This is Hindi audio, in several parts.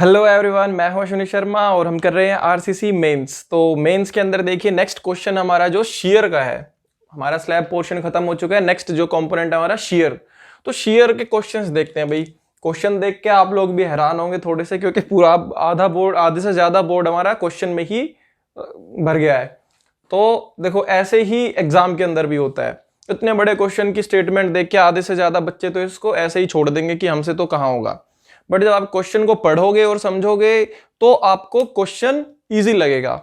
हेलो एवरीवन, मैं हूं अश्विनी शर्मा और हम कर रहे हैं आरसीसी मेंस। तो मेंस के अंदर देखिए नेक्स्ट क्वेश्चन हमारा जो शेयर का है। हमारा स्लैब पोर्शन खत्म हो चुका है। नेक्स्ट जो कंपोनेंट है हमारा शेयर। तो शेयर के क्वेश्चंस देखते हैं भाई। क्वेश्चन देख के आप लोग भी हैरान होंगे थोड़े से, क्योंकि पूरा आधे से ज्यादा बोर्ड हमारा क्वेश्चन में ही भर गया है। तो देखो ऐसे ही एग्जाम के अंदर भी होता है। इतने बड़े क्वेश्चन की स्टेटमेंट देख के आधे से ज्यादा बच्चे तो इसको ऐसे ही छोड़ देंगे कि हमसे तो कहाँ होगा। बट जब आप क्वेश्चन को पढ़ोगे और समझोगे तो आपको क्वेश्चन इजी लगेगा।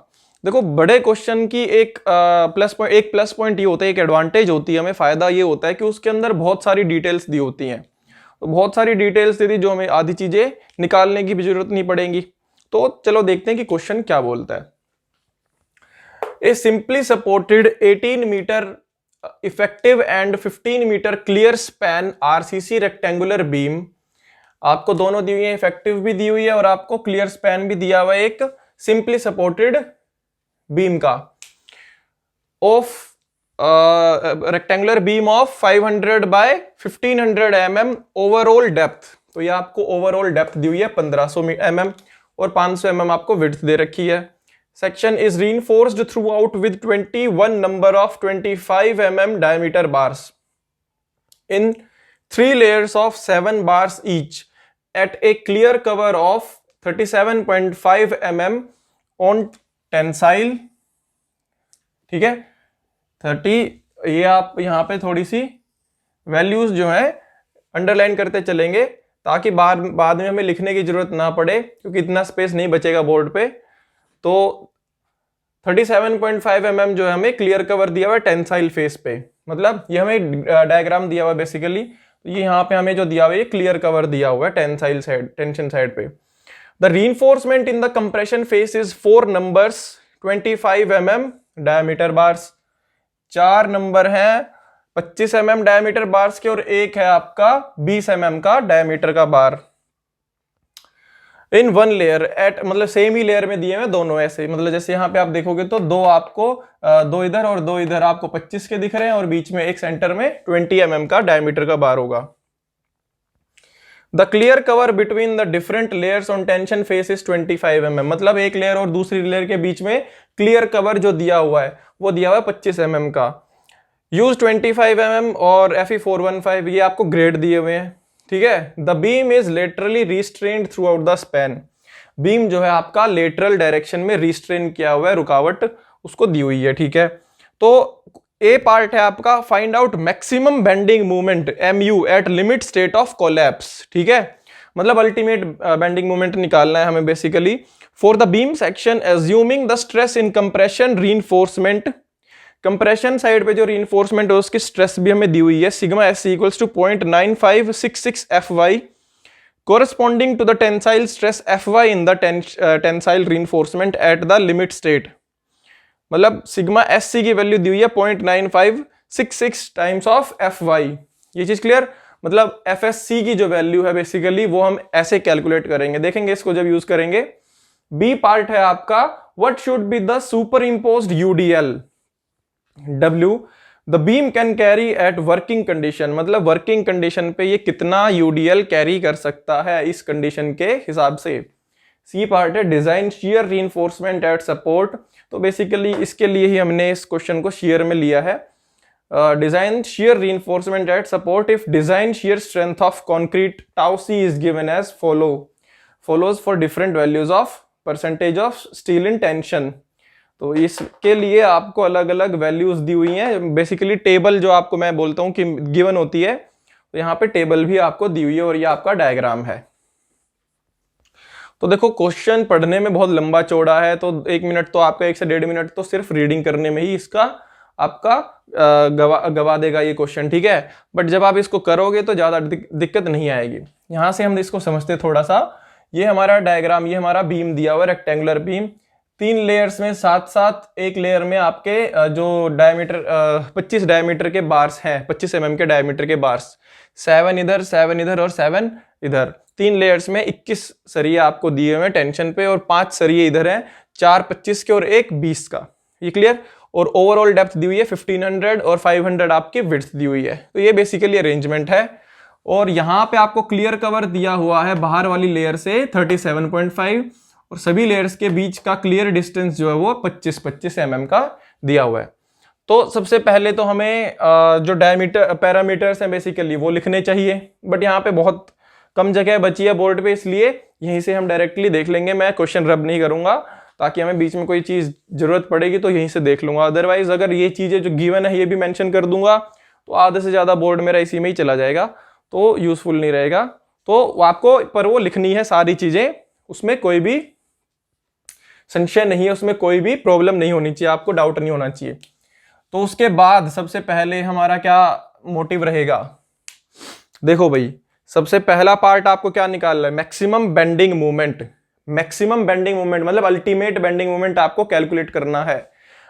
देखो बड़े क्वेश्चन की एक प्लस पॉइंट ये होता है, एक एडवांटेज होती है, हमें फायदा ये होता है कि उसके अंदर बहुत सारी डिटेल्स दी होती हैं। तो बहुत सारी डिटेल्स दी थी जो हमें आधी चीजें निकालने की भी जरूरत नहीं पड़ेगी। तो चलो देखते हैं कि क्वेश्चन क्या बोलता है। A simply supported 18 meter effective and 15 meter clear span RCC rectangular beam, आपको दोनों दी हुई है, इफेक्टिव भी दी हुई है और आपको क्लियर स्पैन भी दिया हुआ है एक सिंपली सपोर्टेड बीम का, of rectangular beam of 500 by 1500 mm overall depth. तो ये आपको ओवरऑल डेप्थ दी हुई है 1500 mm और 500 mm आपको विड्थ दे रखी है। Section is reinforced through out with 21 number of 25 mm diameter bars in 3 layers of 7 bars each at a clear cover of 37.5 mm on tensile। ठीक है 30, ये आप यहां पे थोड़ी सी वैल्यूज जो है अंडरलाइन करते चलेंगे ताकि बाद में हमें लिखने की जरूरत ना पड़े, क्योंकि इतना स्पेस नहीं बचेगा बोर्ड पे। तो 37.5 mm जो है हमें क्लियर कवर दिया हुआ है टेंसाइल फेस पे, मतलब ये हमें डायग्राम दिया हुआ है बेसिकली। ये यहाँ पे हमें जो दिया हुआ है क्लियर कवर दिया हुआ है टेंसाइल साइड, टेंशन साइड पे। The reinforcement in the compression face is 4 numbers 25 mm diameter bars. 4 number हैं 25 mm डायमीटर बार्स के और एक है आपका 20 mm का डायमीटर का बार। इन 1 लेयर एट, मतलब सेम ही लेयर में दिए हुए दोनों ऐसे, मतलब जैसे यहाँ पे आप देखोगे तो दो आपको दो इधर और दो इधर आपको 25 के दिख रहे हैं और बीच में एक सेंटर में 20 mm का डायमीटर का बार होगा। The clear cover between the different layers on tension face is 25 mm, मतलब एक लेयर और दूसरी लेयर के बीच में क्लियर कवर जो दिया हुआ है वो दिया हुआ है 25 mm का। यूज 25 mm और Fe415 ये आपको ग्रेड दिए हुए हैं। ठीक है। The beam is laterally restrained throughout the span, beam जो है आपका लेटरल डायरेक्शन में रिस्ट्रेन किया हुआ है, रुकावट उसको दी हुई है। ठीक है। तो ए पार्ट है आपका find out maximum bending movement MU at limit state of collapse. ठीक है, मतलब अल्टीमेट बेंडिंग मूवमेंट निकालना है हमें basically for the beam section assuming the stress in compression reinforcement. Compression side पे जो रीइंफोर्समेंट है उसकी स्ट्रेस भी हमें दी हुई है, sigma S equals to 0.9566 FY corresponding to the tensile stress FY in the tensile reinforcement at the limit state। मतलब सिग्मा SC की वैल्यू दी हुई है 0.9566 टाइम्स ऑफ FY। ये चीज क्लियर, मतलब FSC की जो वैल्यू है बेसिकली वो हम ऐसे कैलकुलेट करेंगे, देखेंगे इसको जब यूज करेंगे। बी पार्ट है आपका what should be the superimposed UDL W the beam can carry at working condition, मतलब वर्किंग कंडीशन पे ये कितना UDL कैरी कर सकता है इस कंडीशन के हिसाब से। सी पार्ट है design shear reinforcement at support, तो बेसिकली इसके लिए ही हमने इस क्वेश्चन को शियर में लिया है। Design shear reinforcement at support if design shear strength of concrete tau C is given as follows for different values of percentage of steel in tension. तो इसके लिए आपको अलग अलग वैल्यूज दी हुई हैं, बेसिकली टेबल जो आपको मैं बोलता हूं कि गिवन होती है, तो यहाँ पे टेबल भी आपको दी हुई है और ये आपका डायग्राम है। तो देखो क्वेश्चन पढ़ने में बहुत लंबा चौड़ा है, तो 1 मिनट तो आपका 1 से 1.5 मिनट तो सिर्फ रीडिंग करने में ही इसका आपका गवा देगा ये क्वेश्चन। ठीक है, बट जब आप इसको करोगे तो ज्यादा दिक्कत नहीं आएगी। यहां से हम इसको समझते थोड़ा सा। ये हमारा डायग्राम, ये हमारा बीम दिया हुआ रेक्टेंगुलर बीम, 3 लेयर्स में साथ साथ एक लेयर में आपके जो डायमीटर 25 डायमीटर के बार्स हैं, 25 mm के डायमीटर के बार्स, 7 इधर 7 इधर और 7 इधर, 3 लेयर्स में 21 सरिये आपको दिए हुए हैं टेंशन पे और 5 सरिये इधर हैं, 4 25 के और एक 20 का। ये क्लियर। और ओवरऑल डेप्थ दी हुई है 1500 और 500 आपकी विड्थ दी हुई है। तो ये बेसिकली अरेंजमेंट है और यहाँ पे आपको क्लियर कवर दिया हुआ है बाहर वाली लेयर से 37.5 और सभी लेयर्स के बीच का क्लियर डिस्टेंस जो है वो 25 mm का दिया हुआ है। तो सबसे पहले तो हमें जो डायमीटर पैरामीटर्स हैं बेसिकली वो लिखने चाहिए, बट यहाँ पे बहुत कम जगह बची है बोर्ड पे, इसलिए यहीं से हम डायरेक्टली देख लेंगे। मैं क्वेश्चन रब नहीं करूंगा ताकि हमें बीच में कोई चीज जरूरत पड़ेगी तो यहीं से देख लूंगा। अदरवाइज अगर ये चीजें जो गिवन है ये भी मेंशन कर दूंगा तो आधे से ज्यादा बोर्ड मेरा इसी में ही चला जाएगा, तो यूजफुल नहीं रहेगा। तो आपको पर वो लिखनी है सारी चीजें, उसमें कोई भी संशय नहीं है, उसमें कोई भी प्रॉब्लम नहीं होनी चाहिए, आपको डाउट नहीं होना चाहिए। तो उसके बाद सबसे पहले हमारा क्या मोटिव रहेगा, देखो भाई सबसे पहला पार्ट आपको क्या निकालना है, maximum bending moment. Maximum bending moment मतलब अल्टीमेट बेंडिंग मोमेंट आपको कैलकुलेट करना है।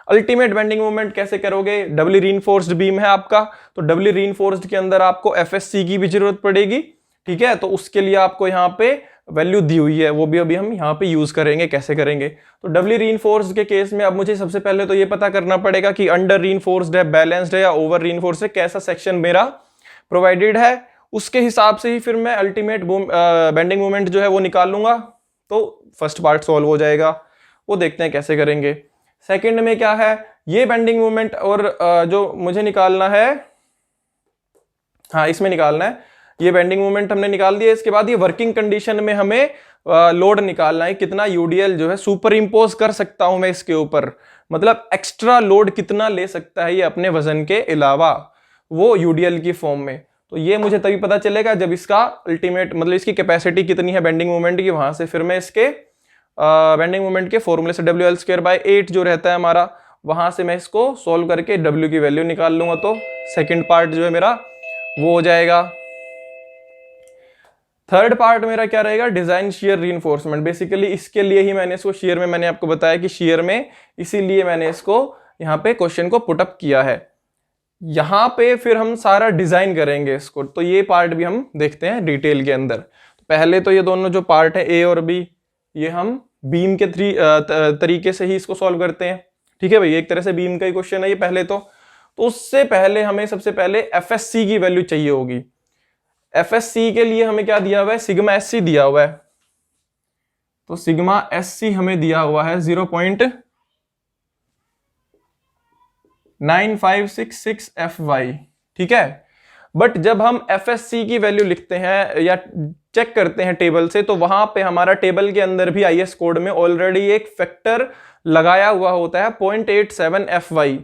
अल्टीमेट बेंडिंग मोमेंट कैसे करोगे, डबली रीइंफोर्स्ड बीम है आपका, तो डबली रीइंफोर्स्ड के अंदर आपको एफएससी की भी जरूरत पड़ेगी, ठीक है। तो उसके लिए आपको यहाँ पे वैल्यू दी हुई है, वो भी अभी हम यहाँ पे यूज करेंगे, कैसे करेंगे। तो डबली रीइंफोर्स्ड के केस में अब मुझे सबसे पहले तो ये पता करना पड़ेगा कि अंडर रीइंफोर्स्ड है, बैलेंस्ड है या ओवर रीइंफोर्स्ड है, कैसा सेक्शन मेरा प्रोवाइडेड है, उसके हिसाब से ही फिर मैं अल्टीमेट बेंडिंग मोमेंट जो है वो निकाल लूंगा। तो फर्स्ट पार्ट सॉल्व हो जाएगा, वो देखते हैं कैसे करेंगे। सेकंड में क्या है, ये बेंडिंग मोमेंट और जो मुझे निकालना है, हाँ इसमें निकालना है, ये बेंडिंग मोमेंट हमने निकाल दिया। इसके बाद ये वर्किंग कंडीशन में हमें लोड निकालना है, कितना यूडीएल जो है सुपर इंपोज कर सकता हूं मैं इसके ऊपर, मतलब एक्स्ट्रा लोड कितना ले सकता है ये अपने वजन के अलावा, वो यूडीएल की फॉर्म में। तो ये मुझे तभी पता चलेगा जब इसका अल्टीमेट मतलब इसकी कैपेसिटी कितनी है बेंडिंग मोमेंट की, वहां से फिर मैं इसके बेंडिंग मोमेंट के फॉर्मूले से WL²/8 जो रहता है हमारा, वहां से मैं इसको सोल्व करके W की वैल्यू निकाल लूंगा। तो सेकंड पार्ट जो है मेरा वो हो जाएगा। थर्ड पार्ट मेरा क्या रहेगा, डिजाइन शियर रीइंफोर्समेंट। बेसिकली इसके लिए ही मैंने इसको शियर में, मैंने आपको बताया कि शियर में, इसीलिए मैंने इसको यहाँ पे क्वेश्चन को पुटअप किया है। यहाँ पे फिर हम सारा डिजाइन करेंगे इसको, तो ये पार्ट भी हम देखते हैं डिटेल के अंदर। तो पहले तो ये दोनों जो पार्ट है ए और बी, ये हम बीम के तरीके से ही इसको सॉल्व करते हैं, ठीक है भाई। एक तरह से बीम का ही क्वेश्चन है ये पहले तो उससे पहले हमें सबसे पहले एफएससी की वैल्यू चाहिए होगी। एफएससी के लिए हमें क्या दिया हुआ है, सिग्मा एससी दिया हुआ है। तो सिग्मा एससी हमें दिया हुआ है 0.9566 FY, ठीक है। बट जब हम एफएससी की वैल्यू लिखते हैं या चेक करते हैं टेबल से, तो वहां पे हमारा टेबल के अंदर भी आईएस कोड में ऑलरेडी एक फैक्टर लगाया हुआ होता है 0.87 FY,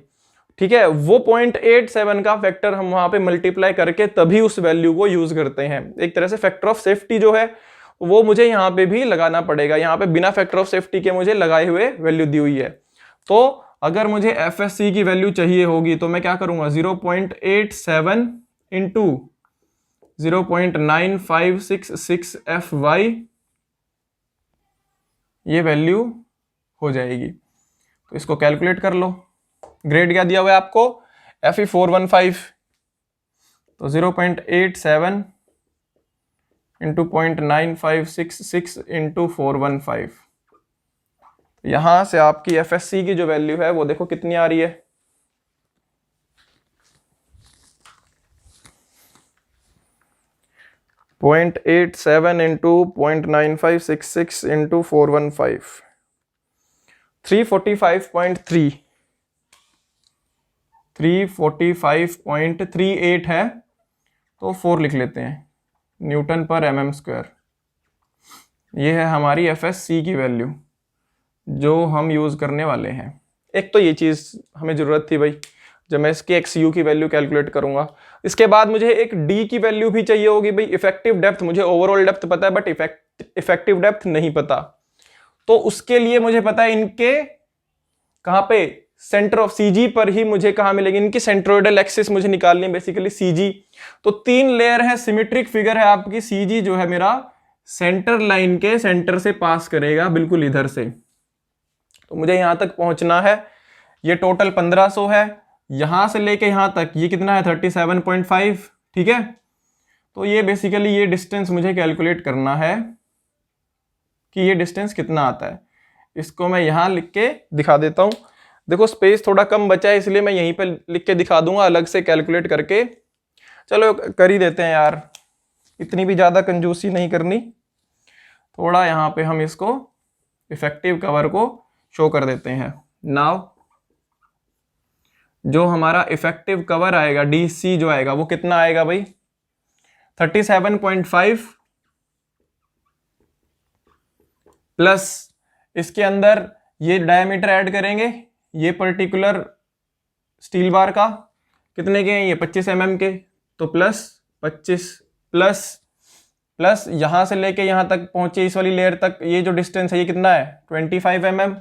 ठीक है। वो 0.87 का फैक्टर हम वहां पे मल्टीप्लाई करके तभी उस वैल्यू को यूज करते हैं। एक तरह से फैक्टर ऑफ सेफ्टी जो है वो मुझे यहाँ पे भी लगाना पड़ेगा, यहाँ पे बिना फैक्टर ऑफ सेफ्टी के मुझे लगाए हुए वैल्यू दी हुई है। तो अगर मुझे एफएससी की वैल्यू चाहिए होगी तो मैं क्या करूंगा, 0.87 इंटू 0.9566 FY, ये वैल्यू हो जाएगी। तो इसको कैलकुलेट कर लो। ग्रेड क्या दिया हुआ है आपको, FE415, तो 0.87 इंटू 0.9566 इंटू 415, यहां से आपकी एफएससी की जो वैल्यू है वो देखो कितनी आ रही है, 0.87 इंटू 0.9566 इंटू 415, 345.3, 345.38 है। तो 4 लिख लेते हैं, न्यूटन पर mm²। ये है हमारी एफएससी की वैल्यू जो हम यूज करने वाले हैं। एक तो ये चीज हमें जरूरत थी भाई, जब मैं इसके XU की वैल्यू कैलकुलेट करूंगा। इसके बाद मुझे एक D की वैल्यू भी चाहिए होगी भाई। इफेक्टिव डेप्थ, मुझे ओवरऑल डेप्थ पता है बट इफेक्टिव डेप्थ नहीं पता। तो उसके लिए मुझे पता है इनके कहां पे, सेंटर ऑफ CG पर ही मुझे कहां मिलेगी, इनकी सेंट्रोइडल एक्सिस मुझे निकालनी है बेसिकली CG। तो 3 लेयर है, सिमेट्रिक फिगर है आपकी। CG जो है मेरा सेंटर लाइन के सेंटर से पास करेगा बिल्कुल इधर से, तो मुझे यहां तक पहुंचना है। ये टोटल 1500 है, यहां से लेके यहां तक ये कितना है 37.5, ठीक है। तो ये बेसिकली ये डिस्टेंस मुझे कैलकुलेट करना है कि ये डिस्टेंस कितना आता है। इसको मैं यहां लिख के दिखा देता हूं। देखो स्पेस थोड़ा कम बचा है इसलिए मैं यहीं पे लिख के दिखा दूंगा अलग से कैलकुलेट करके। चलो कर ही देते हैं यार, इतनी भी ज़्यादा कंजूसी नहीं करनी, थोड़ा यहाँ पे हम इसको इफेक्टिव कवर को शो कर देते हैं। नाउ जो हमारा इफेक्टिव कवर आएगा DC जो आएगा वो कितना आएगा भाई, 37.5 प्लस इसके अंदर ये डायमीटर ऐड करेंगे, ये पर्टिकुलर स्टील बार का कितने के हैं, ये 25 mm के, तो प्लस 25 प्लस यहां से लेके यहां तक पहुंचे इस वाली लेयर तक, ये जो डिस्टेंस है ये कितना है 25 mm,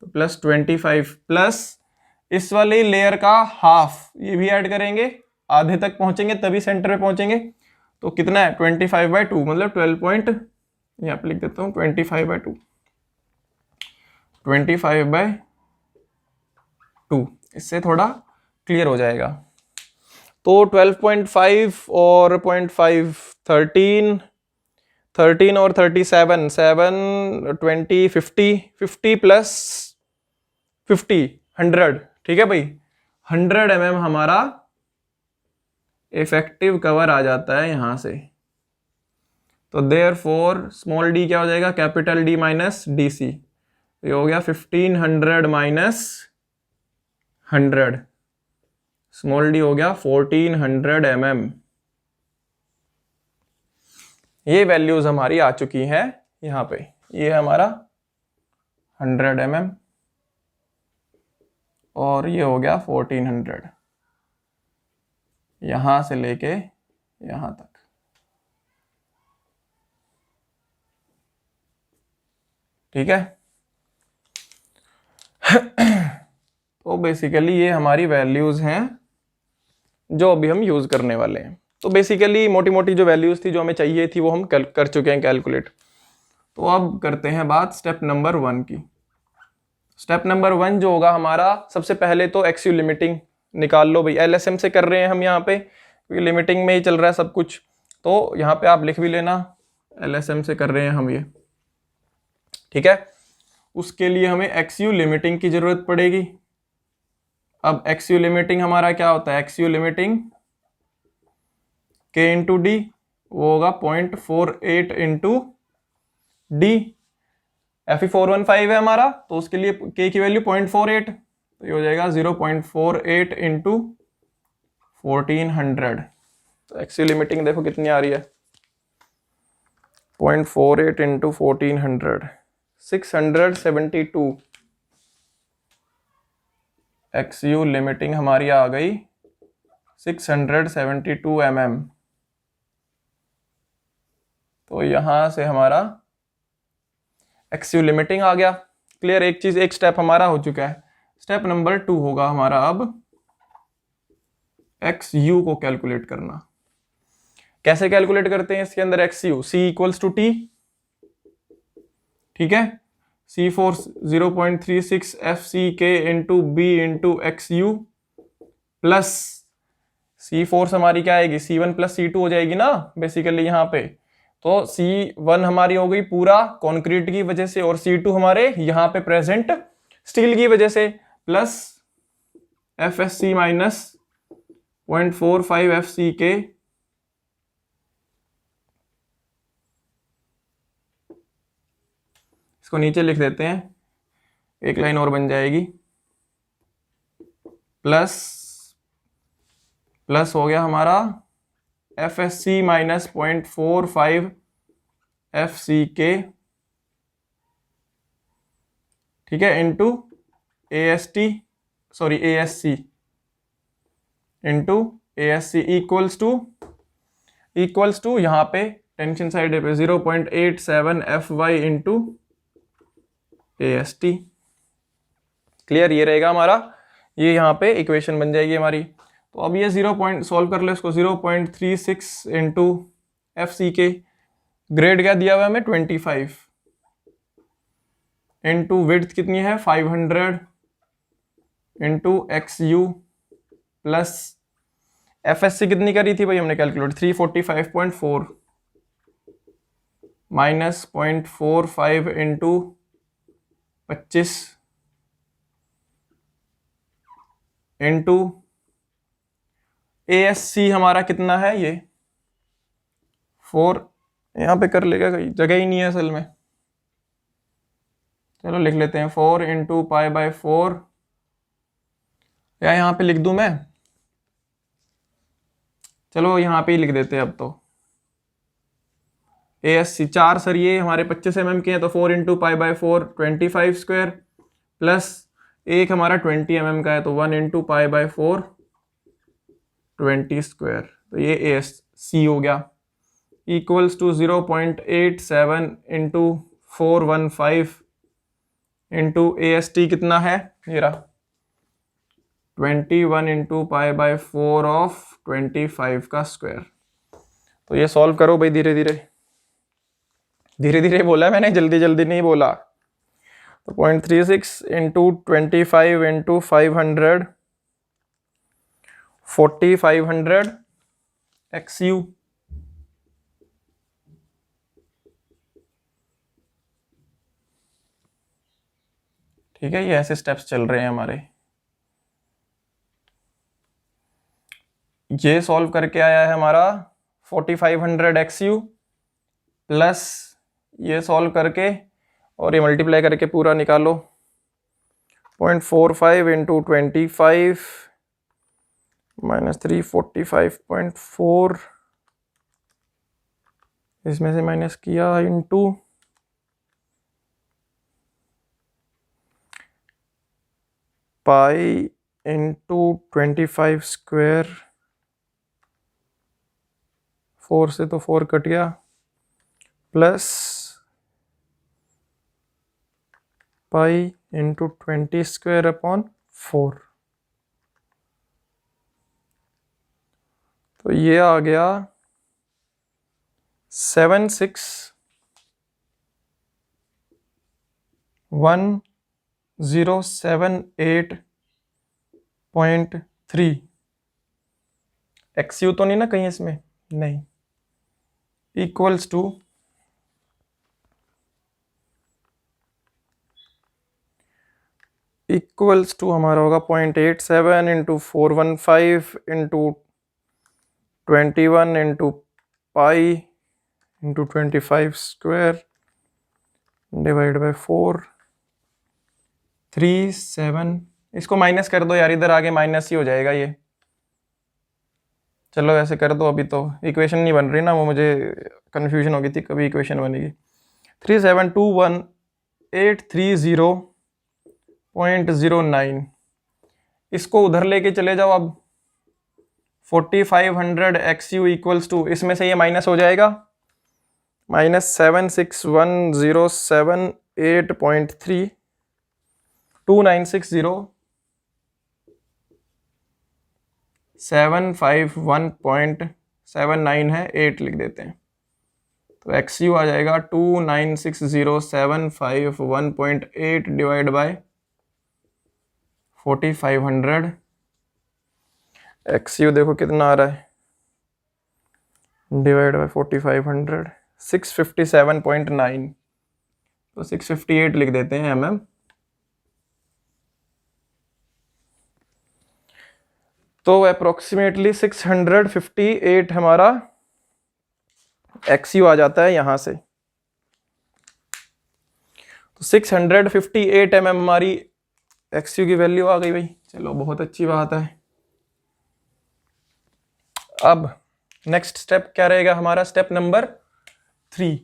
तो प्लस 25 प्लस इस वाली लेयर का हाफ ये भी ऐड करेंगे, आधे तक पहुंचेंगे तभी सेंटर पे पहुंचेंगे, तो कितना है 25/2 मतलब 12 पॉइंट, यहाँ पे लिख देता हूँ 25/2, 25/2, इससे थोड़ा क्लियर हो जाएगा। तो 12.5 और 0.5 13 और 37 7 20 50 प्लस 50 100, ठीक है भाई, 100 mm हमारा इफेक्टिव कवर आ जाता है यहां से। तो देयरफॉर स्मॉल d क्या हो जाएगा, कैपिटल D माइनस DC, ये हो गया 1500 माइनस 100, स्मॉल d हो गया 1400 mm। ये वैल्यूज हमारी आ चुकी हैं यहाँ पे, ये हमारा 100 mm और ये हो गया 1400, यहां से लेके यहां तक। ठीक है, तो बेसिकली ये हमारी वैल्यूज हैं जो अभी हम यूज करने वाले हैं। तो बेसिकली मोटी मोटी जो वैल्यूज थी जो हमें चाहिए थी वो हम कर चुके हैं कैलकुलेट। तो अब करते हैं बात स्टेप नंबर 1 की। स्टेप नंबर 1 जो होगा हमारा, सबसे पहले तो एक्सयू लिमिटिंग निकाल लो भाई। LSM से कर रहे हैं हम यहाँ पे, क्योंकि लिमिटिंग में ही चल रहा है सब कुछ, तो यहाँ पे आप लिख भी लेना LSM से कर रहे हैं हम ये। ठीक है, उसके लिए हमें एक्सयू लिमिटिंग की जरूरत पड़ेगी। अब एक्सयू लिमिटिंग हमारा क्या होता है, एक्सयू लिमिटिंग K इंटू डी, वो होगा 0.48 इंटू डी। Fe415 है हमारा, तो उसके लिए K की वैल्यू 0.48, तो ये हो जाएगा 0.48 इंटू 1400। तो एक्सयू लिमिटिंग देखो कितनी आ रही है, 0.48 इंटू 1400, 672 एक्सयू लिमिटिंग हमारी आ गई 672 mm। तो यहां से हमारा एक्सयू लिमिटिंग आ गया। क्लियर, एक चीज, एक स्टेप हमारा हो चुका है। स्टेप नंबर 2 होगा हमारा अब एक्सयू को कैलकुलेट करना। कैसे कैलकुलेट करते हैं इसके अंदर एक्सयू, C इक्वल्स टू T, ठीक है, C4 0.36 FCK into B into XU plus C force हमारी क्या आएगी, C1 प्लस C2 हो जाएगी ना बेसिकली यहाँ पे। तो C1 हमारी हो गई पूरा कंक्रीट की वजह से, और C2 हमारे यहाँ पे प्रेजेंट स्टील की वजह से, प्लस FSC माइनस 0.45 FCK इसको नीचे लिख देते हैं, एक लाइन और बन जाएगी, प्लस हो गया हमारा FSC माइनस 0.45 FCK, ठीक है, into ASC into ASC equals to यहाँ पे टेंशन साइड पे 0.87 FY इंटू AST। क्लियर, ये रहेगा हमारा, ये यहाँ पे इक्वेशन बन जाएगी हमारी। तो अब ये सॉल्व कर लो इसको, 0.36 इंटू FCK, ग्रेड क्या दिया हुआ है हमें 25, इंटू विड्थ कितनी है 500 इंटू XU प्लस FSC कितनी करी थी भाई हमने calculate, 345.4 minus 0.45 into 25 into ASC हमारा कितना है, ये 4 यहाँ पे कर लेगा, कहीं जगह ही नहीं है असल में। चलो लिख लेते हैं 4 इंटू पाई बाय 4, या यहाँ पे लिख दूं मैं, चलो यहाँ पे ही लिख देते हैं अब तो। ASC 4 सरिये हमारे 25 mm के हैं, तो 4 into pi by 4 25 square, plus एक हमारा 20 mm का है, तो 1 इंटू पाई बाय 4 20 स्क्वायर, तो ये ASC हो गया, equals to 0.87 into 415 into AST कितना है, ये रहा 21 इंटू पाई बाय 4 ऑफ 25 का स्क्वायर। तो ये सॉल्व करो भाई, धीरे धीरे धीरे धीरे बोला मैंने, जल्दी जल्दी नहीं बोला। तो 0.36 इंटू 25 इंटू 500 4500 XU। ठीक है, ये ऐसे स्टेप्स चल रहे हैं हमारे। ये सॉल्व करके आया है हमारा 4500 XU, प्लस ये सॉल्व करके और ये मल्टीप्लाई करके पूरा निकालो, 0.45 इंटू 25 माइनस 345.4, इसमें से माइनस किया, इंटू पाई इंटू 25 स्क्वायर, 4 से तो 4 कट गया, plus pi into 20 square upon 4, तो ये आ गया 761,078.3। XU तो नहीं ना कहीं इसमें, नहीं, इक्वल्स टू हमारा होगा 0.87 into 415 into 21 into pi into 25 square divide by 4 37। इसको माइनस कर दो यार, इधर आगे माइनस ही हो जाएगा ये। चलो ऐसे कर दो, अभी तो इक्वेशन नहीं बन रही ना, वो मुझे कन्फ्यूजन हो गई थी कभी इक्वेशन बनेगी। 3721,830.09, इसको उधर लेके चले जाओ अब। 4500 XU इक्वल्स टू, इसमें से ये माइनस हो जाएगा, माइनस 761,078.3, 2960,751.79 है, 8 लिख देते हैं, तो XU आ जाएगा 2960,751.8 डिवाइड बाय 4500। XU देखो कितना आ रहा है, डिवाइड बाय 4500, 657.9, तो 658 लिख देते हैं mm। तो अप्रोक्सीमेटली 658 हमारा XU आ जाता है यहां से। तो 658 mm हमारी XU की वैल्यू आ गई भाई, चलो बहुत अच्छी बात है। अब नेक्स्ट स्टेप क्या रहेगा हमारा, स्टेप नंबर 3।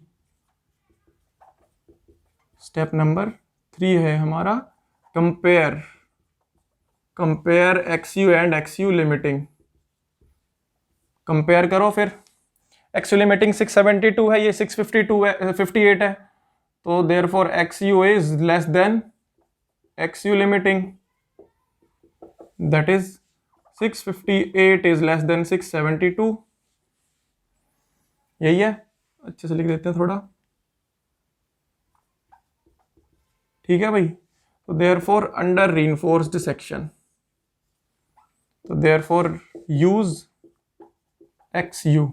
स्टेप नंबर 3 है हमारा compare XU and XU limiting. Compare करो फिर, XU लिमिटिंग 672 है, ये 652 है, 58 है, तो therefore XU is less then XU limiting, that is 658 is less then 672। यही है, अच्छे से लिख देते हैं थोड़ा, ठीक है भाई। तो देयरफॉर अंडर रीइंफोर्स्ड सेक्शन, तो देयरफॉर यूज XU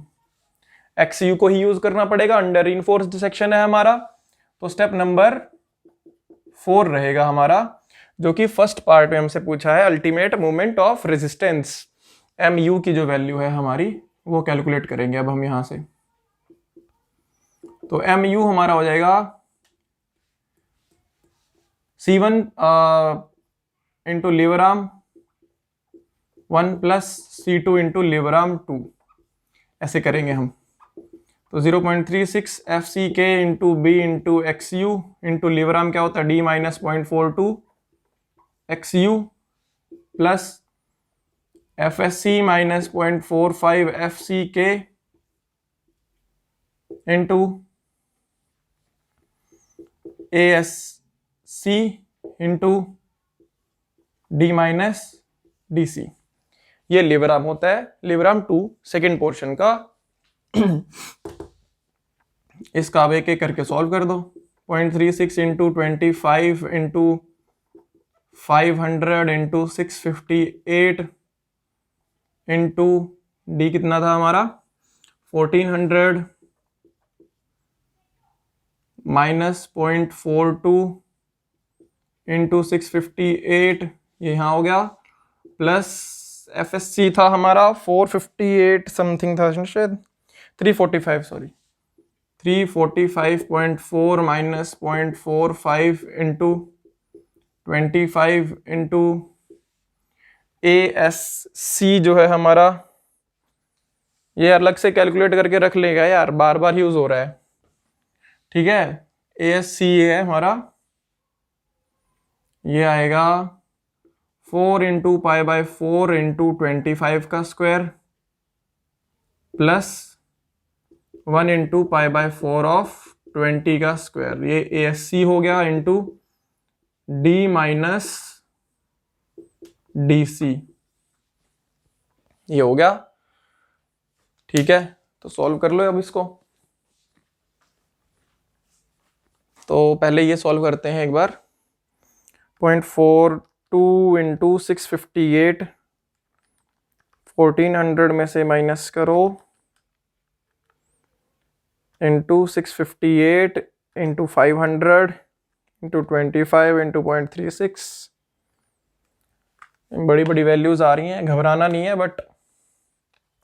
को ही यूज करना पड़ेगा, अंडर रीइंफोर्स्ड सेक्शन है हमारा। तो स्टेप नंबर 4 रहेगा हमारा, जो कि फर्स्ट पार्ट में हमसे पूछा है, ultimate moment of resistance, MU की जो वैल्यू है हमारी वो कैलकुलेट करेंगे अब हम यहां से। तो mu हमारा हो जाएगा C1 into lever arm 1 plus C2 into lever arm 2, ऐसे करेंगे हम। तो 0.36 FCK into B into XU into lever arm क्या होता है D minus 0.42 XU plus FSC minus 0.45 FCK into ASC into D minus DC। ये लीवर आर्म होता है, लीवर आर्म 2 सेकेंड पोर्शन का। इसका आप एक एक करके सॉल्व कर दो। 0.36 into 25 into 500 into 658 into D कितना था हमारा 1400 माइनस 0.42 इंटू 658, ये यहाँ हो गया, प्लस FSC था हमारा 458 समथिंग था शायद, 345 sorry 345.4 minus 0.45 into 25 into ASC जो है हमारा, ये अलग से कैलकुलेट करके रख लेगा यार, बार बार यूज हो रहा है, ठीक है। ASC ये है हमारा, ये आएगा 4 इंटू पाई बाय 4 इंटू 25 का square plus 1 into pi by 4 of 20 का स्क्वायर, ये ASC हो गया इंटू D माइनस DC, ये हो गया, ठीक है। तो सॉल्व कर लो अब इसको। तो पहले ये सॉल्व करते हैं एक बार। 0.42 इंटू 658, 1400 में से माइनस करो इंटू 658 इंटू 500 इंटू 25 इंटू 0.36, बड़ी बड़ी वैल्यूज आ रही हैं, घबराना नहीं है बट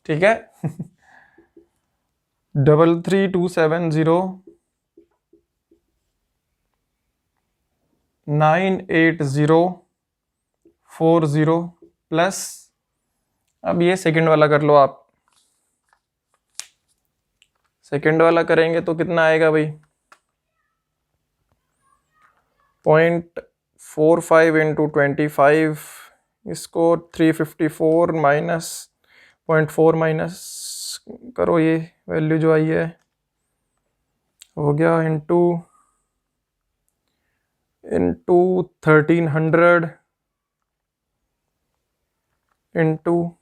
ठीक है। 33270 98040 प्लस, अब ये सेकंड वाला कर लो आप। सेकंड वाला करेंगे तो कितना आएगा भाई 0.45 इंटू 25, इसको 354 माइनस 0.4 माइनस करो, ये वैल्यू जो आई है हो गया इंटू 1300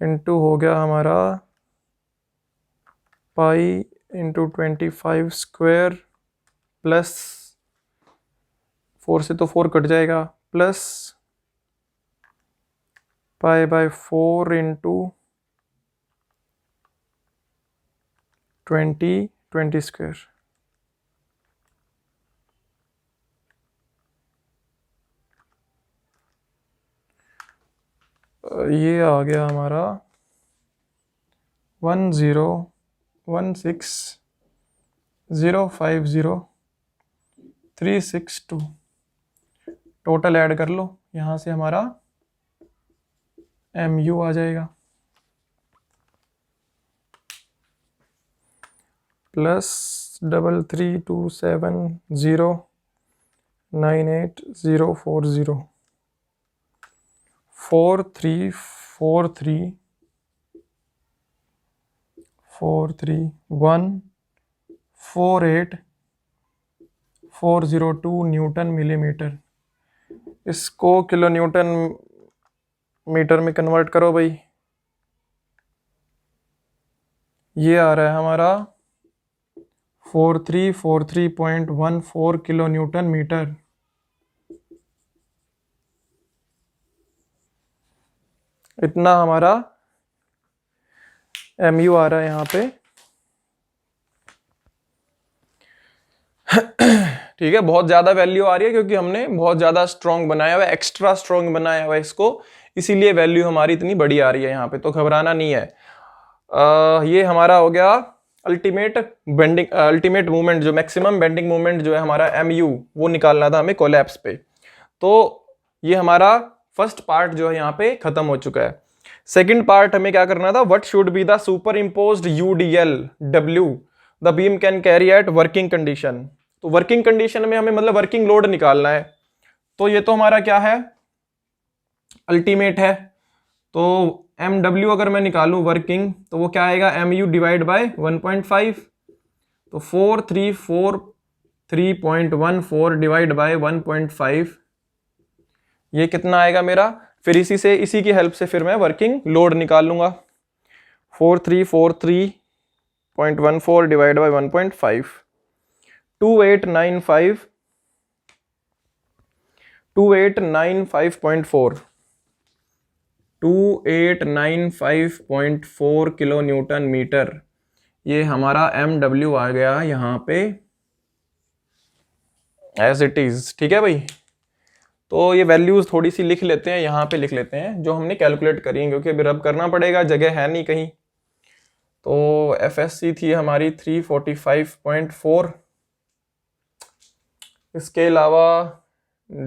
इंटू हो गया हमारा पाई इंटू 25 स्क्वायर प्लस 4 से तो 4 कट जाएगा, plus pi by 4 into 20 square. ये आ गया हमारा 1016050,362। टोटल ऐड कर लो, यहाँ से हमारा MU आ जाएगा प्लस 33270,98040 4343148,402 न्यूटन मिलीमीटर। इसको किलो न्यूटन मीटर में कन्वर्ट करो भाई, ये आ रहा है हमारा 4343.14 किलो न्यूटन मीटर। इतना हमारा MU आ रहा है यहाँ पे, ठीक है। बहुत ज़्यादा वैल्यू आ रही है क्योंकि हमने बहुत ज़्यादा स्ट्रॉन्ग बनाया हुआ है, एक्स्ट्रा स्ट्रॉन्ग बनाया हुआ है इसको, इसीलिए वैल्यू हमारी इतनी बड़ी आ रही है यहाँ पे, तो घबराना नहीं है। ये हमारा हो गया अल्टीमेट बेंडिंग, अल्टीमेट मूवमेंट, जो मैक्सिमम बेंडिंग मूवमेंट जो है हमारा MU, वो निकालना था हमें कोलैप्स पे। तो ये हमारा फर्स्ट पार्ट जो है यहाँ पे खत्म हो चुका है। सेकंड पार्ट हमें क्या करना था, what should be the superimposed UDL W the beam can carry at working condition. तो वर्किंग कंडीशन में हमें मतलब वर्किंग लोड निकालना है। तो ये तो हमारा क्या है, अल्टीमेट है। तो MW अगर मैं निकालूं वर्किंग, तो वो क्या आएगा, MU डिवाइड बाय 1.5, तो 4343.14 डिवाइड बाय 1.5, ये कितना आएगा मेरा। फिर इसी की हेल्प से फिर मैं वर्किंग लोड निकाल लूंगा। 4343.14 divide by 1.5, 2895.4 kilonewton meter, ये हमारा MW आ गया यहाँ पे एज इट इज। ठीक है भाई, तो ये वैल्यूज थोड़ी सी लिख लेते हैं, यहाँ पे लिख लेते हैं जो हमने कैलकुलेट करी है, क्योंकि अभी रब करना पड़ेगा, जगह है नहीं कहीं। तो FSC थी हमारी 345.4, इसके अलावा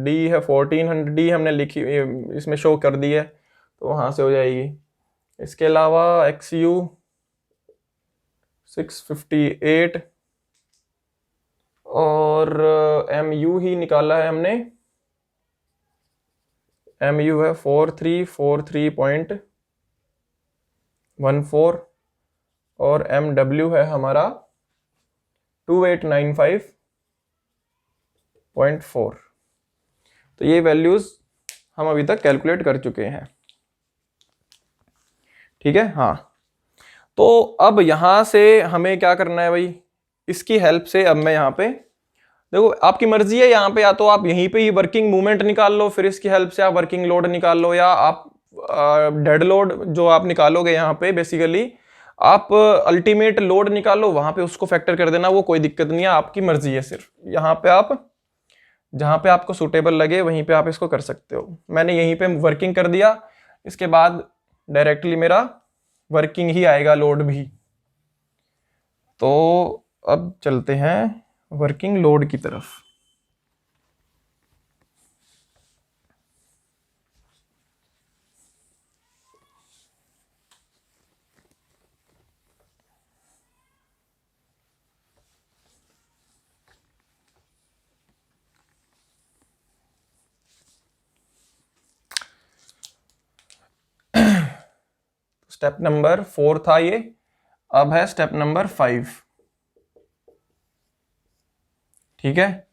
D है 1400, D हमने लिखी, इसमें शो कर दी है, तो वहाँ से हो जाएगी। इसके अलावा XU 658 और MU ही निकाला है हमने, MU है 4343.14 और MW है हमारा 2895.4। तो ये वैल्यूज हम अभी तक कैलकुलेट कर चुके हैं। ठीक है, हाँ। तो अब यहां से हमें क्या करना है भाई, इसकी हेल्प से अब मैं यहाँ पे देखो, आपकी मर्जी है, यहाँ पे या तो आप यहीं पे ही वर्किंग मूवमेंट निकाल लो, फिर इसकी हेल्प से आप वर्किंग लोड निकाल लो, या आप डेड लोड जो आप निकालोगे यहाँ पे बेसिकली आप अल्टीमेट लोड निकालो, वहां पे उसको फैक्टर कर देना, वो कोई दिक्कत नहीं है, आपकी मर्जी है। सिर्फ यहाँ पे आप जहाँ पे आपको सूटेबल लगे वहीं पे आप इसको कर सकते हो। मैंने यहीं पे वर्किंग कर दिया, इसके बाद डायरेक्टली मेरा वर्किंग ही आएगा, लोड भी। तो अब चलते हैं वर्किंग लोड की तरफ। स्टेप नंबर 4 था ये, अब है स्टेप नंबर 5। ठीक है,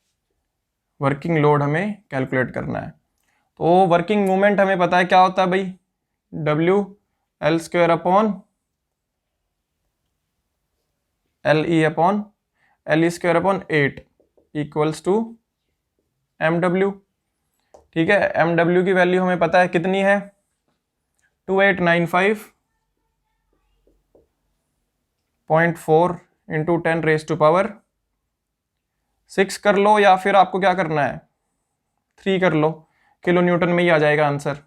वर्किंग लोड हमें कैलकुलेट करना है। तो वर्किंग मूवमेंट हमें पता है क्या होता है भाई, W L² upon LE upon LE² upon 8 equals to MW। ठीक है, MW की वैल्यू हमें पता है कितनी है, 2895.4 इंटू 10⁻⁶ कर लो, या फिर आपको क्या करना है 3 कर लो, किलो न्यूटन में ही आ जाएगा आंसर।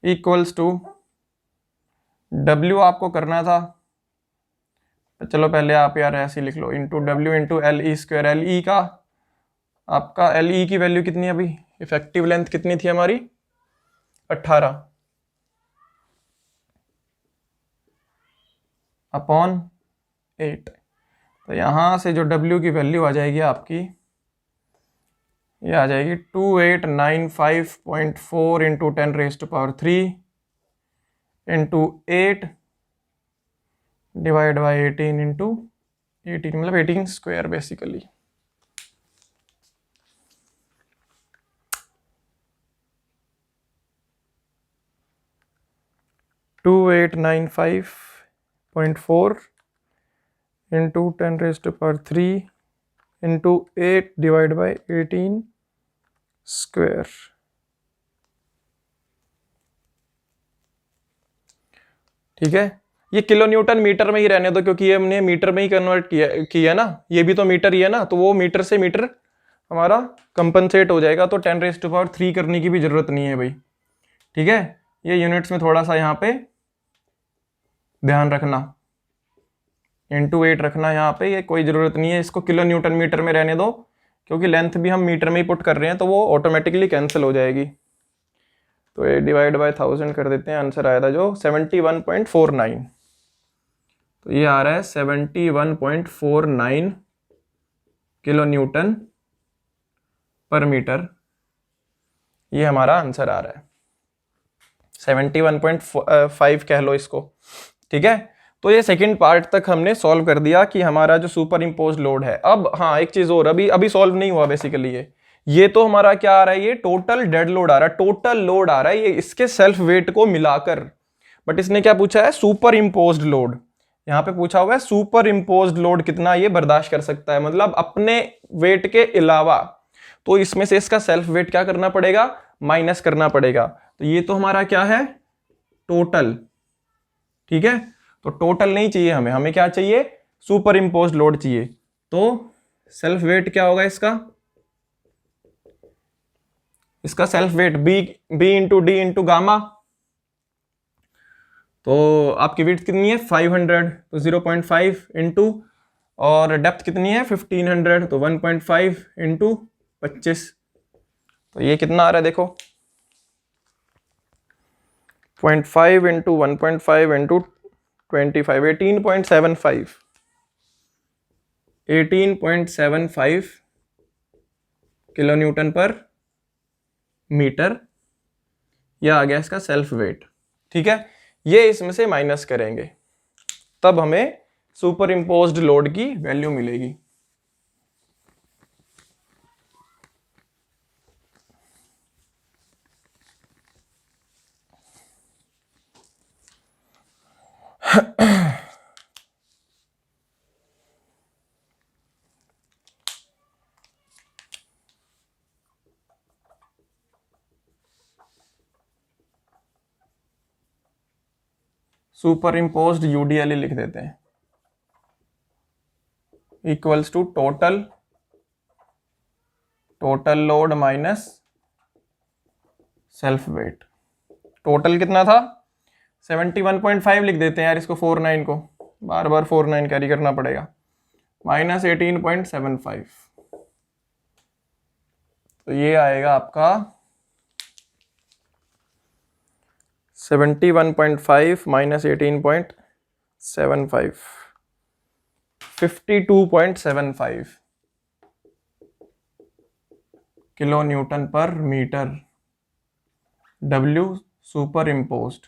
इक्वल्स टू W आपको करना था, चलो पहले आप यार ऐसे लिख लो, into W into LE²। LE का आपका LE की वैल्यू कितनी है अभी, इफेक्टिव लेंथ कितनी थी हमारी 18 अपॉन 8। तो यहाँ से जो W की वैल्यू आ जाएगी आपकी, ये आ जाएगी 2895.4 into 10⁻³ into 8 divide by 18 into 18, मतलब 18² बेसिकली। टू 2895.4 इंटू 10⁻³ इंटू 8 डिवाइड बाई 18²। ठीक है, ये किलो न्यूटन मीटर में ही रहने दो, क्योंकि ये हमने मीटर में ही कन्वर्ट किया ना, ये भी तो मीटर ही है ना, तो वो मीटर से मीटर हमारा कंपनसेट हो जाएगा, तो 10⁻³ करने की भी जरूरत नहीं है भाई। ठीक है, ये यूनिट्स में थोड़ा सा यहाँ पे ध्यान रखना, इंटू 8 रखना यहाँ पे, ये कोई ज़रूरत नहीं है, इसको किलो न्यूटन मीटर में रहने दो, क्योंकि लेंथ भी हम मीटर में ही पुट कर रहे हैं तो वो ऑटोमेटिकली कैंसिल हो जाएगी। तो ये डिवाइड बाय 1000 कर देते हैं, आंसर आया था जो 71.49। तो ये आ रहा है 71.49 किलो न्यूटन पर मीटर, ये हमारा आंसर आ रहा है। 71.5 कह लो इसको, ठीक है। तो ये सेकंड पार्ट तक हमने सॉल्व कर दिया कि हमारा जो सुपर इम्पोज लोड है। अब हाँ, एक चीज और, अभी सॉल्व नहीं हुआ बेसिकली ये तो हमारा क्या आ रहा है, ये टोटल डेड लोड आ रहा है, टोटल लोड आ रहा है ये इसके सेल्फ वेट को मिलाकर। बट इसने क्या पूछा है, सुपर इम्पोज्ड लोड। यहाँ पे पूछा हुआ है सुपर इम्पोज्ड लोड कितना ये बर्दाश्त कर सकता है, मतलब अपने वेट के अलावा। तो इसमें से इसका सेल्फ वेट क्या करना पड़ेगा, माइनस करना पड़ेगा। तो ये तो हमारा क्या है, टोटल, ठीक है। तो टोटल नहीं चाहिए हमें क्या चाहिए, सुपर इम्पोज्ड लोड चाहिए। तो सेल्फ वेट क्या होगा इसका self weight B into D into gamma. तो आपकी विड्थ कितनी है 500, तो 0.5 इंटू, और डेप्थ कितनी है 1500, तो 1.5 इंटू 25। तो ये कितना आ रहा है देखो, 0.5 इंटू 1.5 इंटू 25, 18.75 किलो न्यूटन पर मीटर, यह आ गया इसका सेल्फ वेट, ठीक है। ये इसमें से माइनस करेंगे तब हमें सुपर इम्पोज्ड लोड की वैल्यू मिलेगी। सुपर इम्पोज्ड यूडीएल लिख देते हैं, equals to total load minus self weight. Total कितना था 71.5 लिख देते हैं यार, इसको 49 को बार बार 49 कैरी करना पड़ेगा, माइनस 18.75। तो ये आएगा आपका 71.5 माइनस 18.75, 52.75 किलो न्यूटन पर मीटर, W सुपर इम्पोज्ड,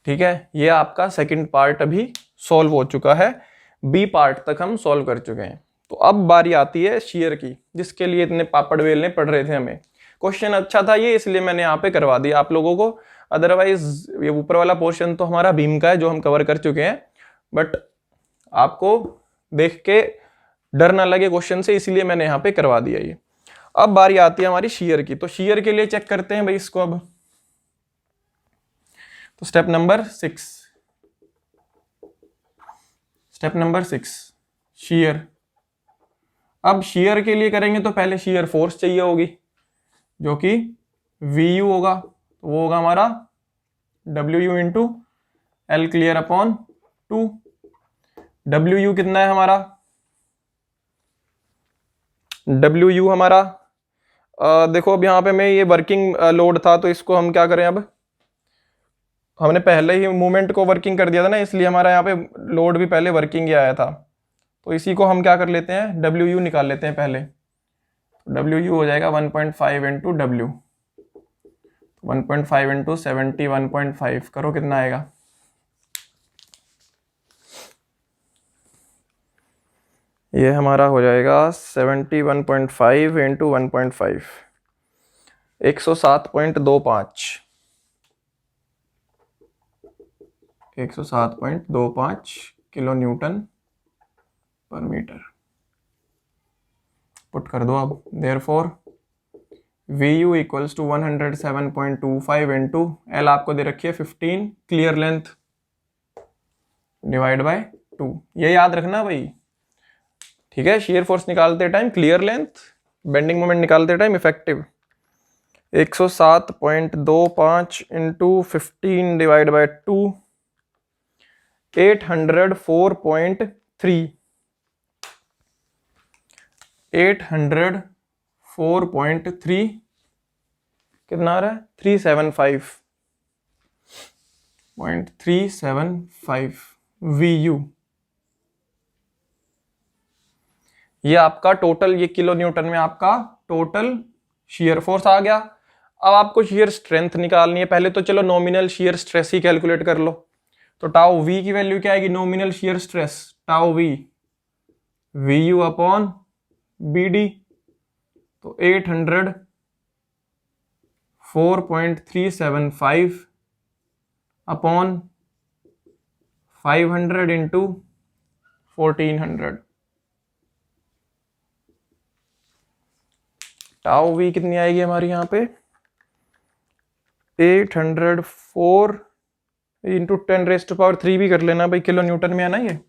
ठीक है। ये आपका सेकंड पार्ट अभी सॉल्व हो चुका है, बी पार्ट तक हम सॉल्व कर चुके हैं। तो अब बारी आती है शेयर की, जिसके लिए इतने पापड़ बेलने पड़ रहे थे हमें। क्वेश्चन अच्छा था ये, इसलिए मैंने यहाँ पे करवा दिया आप लोगों को, अदरवाइज ये ऊपर वाला पोर्शन तो हमारा बीम का है जो हम कवर कर चुके हैं। बट आपको देख के डर ना लगे क्वेश्चन से, इसलिए मैंने यहाँ पे करवा दिया ये। अब बारी आती है हमारी शेयर की, तो शेयर के लिए चेक करते हैं भाई इसको अब। तो स्टेप नंबर 6 शेयर। अब शेयर के लिए करेंगे तो पहले शेयर फोर्स चाहिए होगी, जो कि VU होगा, तो वो होगा हमारा WU into L clear upon 2। WU कितना है हमारा, WU हमारा देखो अब यहाँ पे मैं ये वर्किंग लोड था, तो इसको हम क्या करें, अब हमने पहले ही मूवमेंट को वर्किंग कर दिया था ना, इसलिए हमारा यहाँ पे लोड भी पहले वर्किंग ही आया था। तो इसी को हम क्या कर लेते हैं, WU निकाल लेते हैं पहले। WU हो जाएगा 1.5 इंटू W, 1.5 इंटू 71.5 करो कितना आएगा, ये हमारा हो जाएगा 71.5 इंटू 1.5, 107.25, 107.25 किलो न्यूटन पर मीटर। पुट कर दो अब, therefore VU equals to 107.25 into L आपको दे रखी है 15 क्लियर लेंथ डिवाइड बाय 2। ये याद रखना भाई, ठीक है। शेयर फोर्स निकालते time clear length bending moment निकालते time effective 107.25 into 15 divide by 2 804.3 804.3 कितना आ रहा है 375.375 VU। ये आपका टोटल, ये किलो न्यूटन में आपका टोटल शियर फोर्स आ गया। अब आपको शियर स्ट्रेंथ निकालनी है। पहले तो चलो नॉमिनल शियर स्ट्रेस ही कैलकुलेट कर लो। तो टाउ वी की वैल्यू क्या आएगी, nominal shear stress tau V VU upon BD। तो 804.375 अपॉन 500 इंटू 1400। टाउ वी कितनी आएगी हमारी यहाँ पे 804 इंटू 10⁻³ भी कर लेना भाई, किलो न्यूटन में आना ये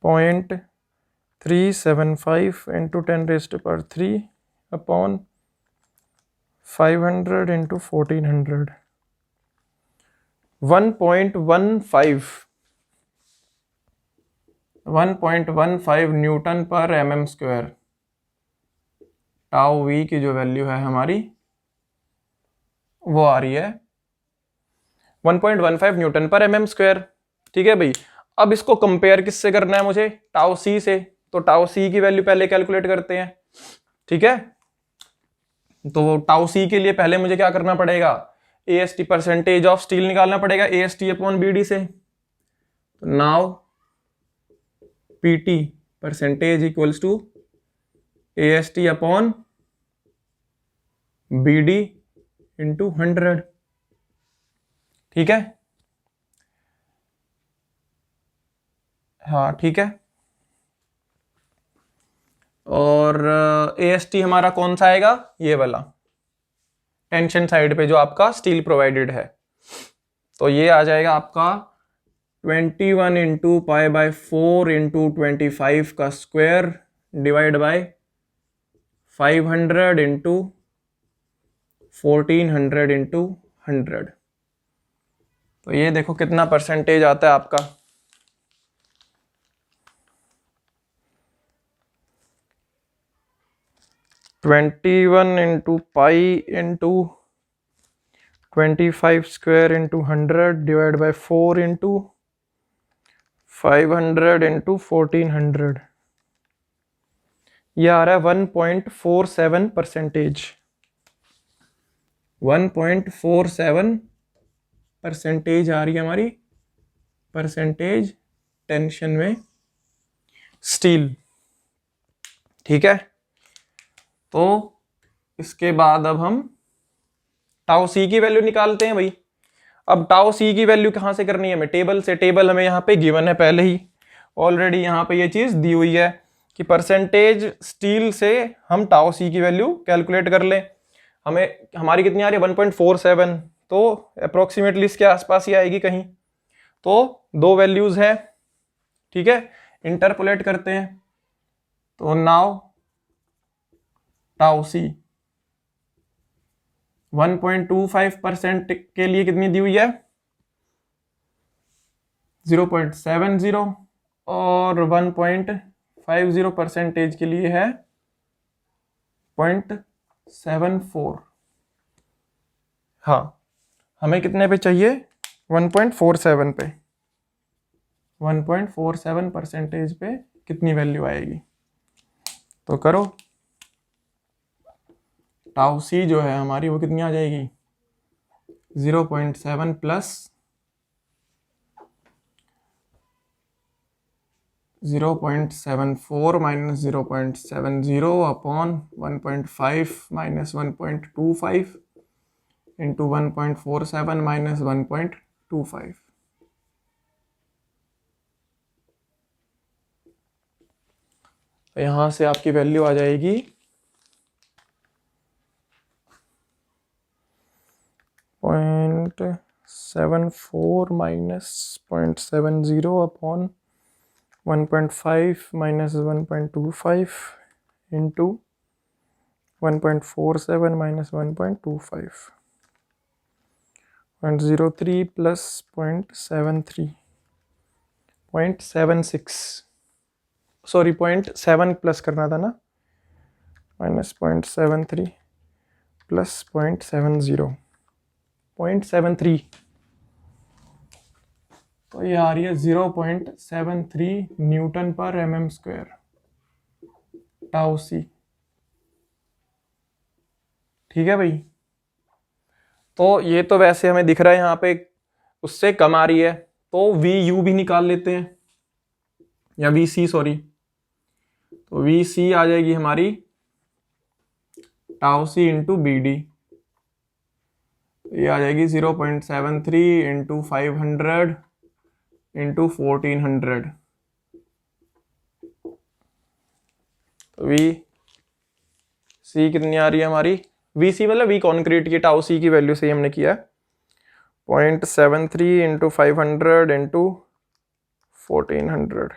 0.375 इंटू 10⁻³ अपॉन 500 इंटू 1400 1.15 न्यूटन पर mm²। टाउ वी की जो वैल्यू है हमारी वो आ रही है 1.15 न्यूटन पर mm²। ठीक है भाई। अब इसको कंपेयर किससे करना है मुझे, टाउ सी से। तो टाउ सी की वैल्यू पहले कैलकुलेट करते हैं। ठीक है, तो टाउ सी के लिए पहले मुझे क्या करना पड़ेगा, AST परसेंटेज ऑफ स्टील निकालना पड़ेगा AST अपॉन BD से। Now PT percentage equals to AST upon BD into 100। ठीक है, हाँ ठीक है। और AST हमारा कौन सा आएगा, ये वाला टेंशन साइड पे जो आपका स्टील प्रोवाइडेड है। तो ये आ जाएगा आपका 21 इंटू π/4 इंटू 25 का square divide by 500 into 1400 into 100। तो ये देखो कितना परसेंटेज आता है आपका 21 into pi into 25 square into 100 divide by 4 into 500 into 1400। यह आ रहा है 1.47 परसेंटेज। 1.47 परसेंटेज आ रही है हमारी परसेंटेज टेंशन में स्टील। ठीक है, तो इसके बाद अब हम टाउ सी की वैल्यू निकालते हैं भाई। अब टाउ सी की वैल्यू कहां से करनी है हमें, टेबल से। टेबल हमें यहाँ पे गिवन है पहले ही, ऑलरेडी यहाँ पे ये चीज दी हुई है कि परसेंटेज स्टील से हम टाउ सी की वैल्यू कैलकुलेट कर लें। हमें हमारी कितनी आ रही है 1.47, तो अप्रोक्सीमेटली इसके आसपास ही आएगी कहीं। तो दो वैल्यूज है, ठीक है, इंटरपोलेट करते हैं। तो नाउ टाउ सी 1.25% के लिए कितनी दी हुई है 0.70, और 1.50 परसेंटेज के लिए है 0.74। हाँ, हमें कितने पे चाहिए 1.47 पे। 1.47 परसेंटेज पे कितनी वैल्यू आएगी, तो करो। टाउ सी जो है हमारी वो कितनी आ जाएगी 0.7 plus 0.74 minus 0.70 upon 1.5 minus 1.25 into 1.47 minus 1.25। तो यहां से आपकी वैल्यू आ जाएगी 0.74 minus 0.70 upon 1.5 minus 1.25 into 1.47 minus 1.25, 0.03 plus 0.73, 0.76, sorry 0.7 plus करना था ना, माइनस 0.73 प्लस 0.70, 0.73, तो ये आ रही है 0.73 न्यूटन पर mm स्क्वायर टाउ सी। ठीक है भाई, तो ये तो वैसे हमें दिख रहा है यहाँ पे उससे कम आ रही है, तो वी यू भी निकाल लेते हैं, या वी सी सॉरी, तो वी सी आ जाएगी हमारी टाउ सी इंटू बी डी, ये आ जाएगी 0.73 इंटू 500 इंटू 1400, तो वी सी कितनी आ रही है हमारी, वी सी मतलब वी कॉन्क्रीट की टाउ सी की वैल्यू से ही हमने किया है 0.73 इंटू 500 इंटू 1400,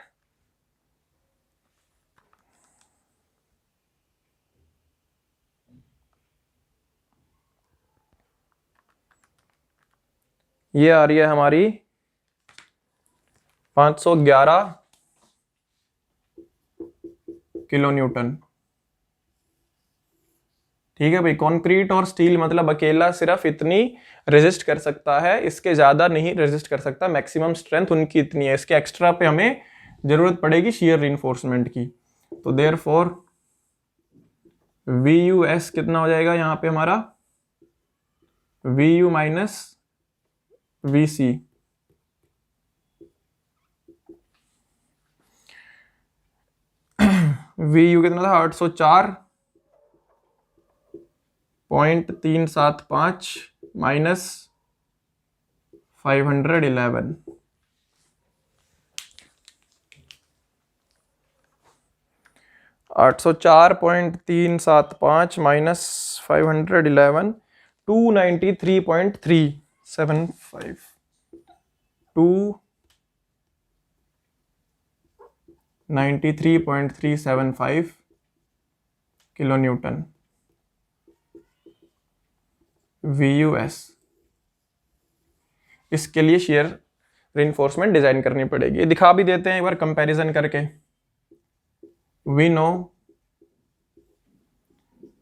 ये आ रही है हमारी 511 किलो न्यूटन। ठीक है भाई, कंक्रीट और स्टील मतलब अकेला सिर्फ इतनी रेजिस्ट कर सकता है, इसके ज्यादा नहीं रेजिस्ट कर सकता, मैक्सिमम स्ट्रेंथ उनकी इतनी है, इसके एक्स्ट्रा पे हमें जरूरत पड़ेगी शियर रिइंफोर्समेंट की। तो देयरफॉर वी यू एस कितना हो जाएगा यहाँ पे हमारा, V U minus V C, V U कितना था 804.375 minus 511, 804.375 minus 511, 293.375, 293.375 kilo newton VUS। इसके लिए शेयर रिइंफोर्समेंट डिजाइन करनी पड़ेगी, दिखा भी देते हैं एक बार कंपैरिजन करके। We know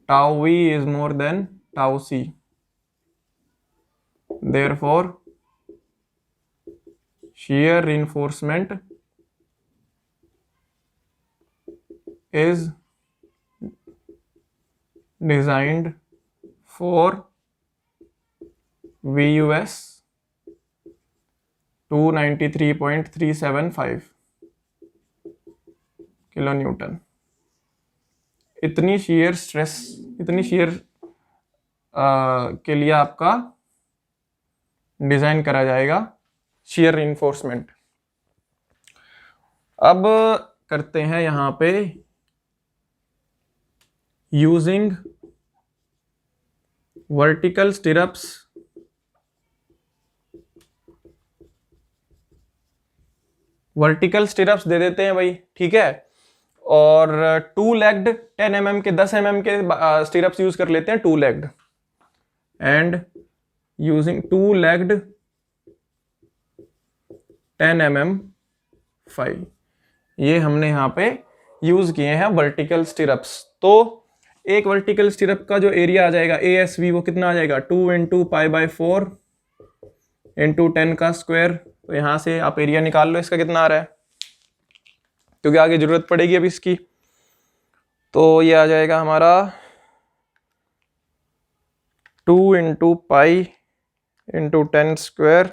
tau V is more than tau C, therefore shear reinforcement is designed for VUS 293.375 kilo newton. इतनी shear स्ट्रेस, इतनी shear के लिए आपका डिजाइन करा जाएगा shear reinforcement। अब करते हैं यहां पे using vertical stirrups, vertical stirrups दे देते हैं भाई, ठीक है। और 2 लेग्ड 10 mm के 10 mm के स्टिरप्स यूज कर लेते हैं, 2 legged, and using 2 legged 10 mm 5, ये हमने यहाँ पे यूज किए हैं वर्टिकल स्टिरप्स। तो एक वर्टिकल स्टिरप का जो एरिया आ जाएगा ASV वो कितना आ जाएगा 2 इंटू पाई बाई 4 इंटू 10 का स्क्वायर। तो यहाँ से आप एरिया निकाल लो इसका कितना आ रहा है, क्योंकि आगे जरूरत पड़ेगी अभी इसकी। तो ये आ जाएगा हमारा 2 into pi into 10 square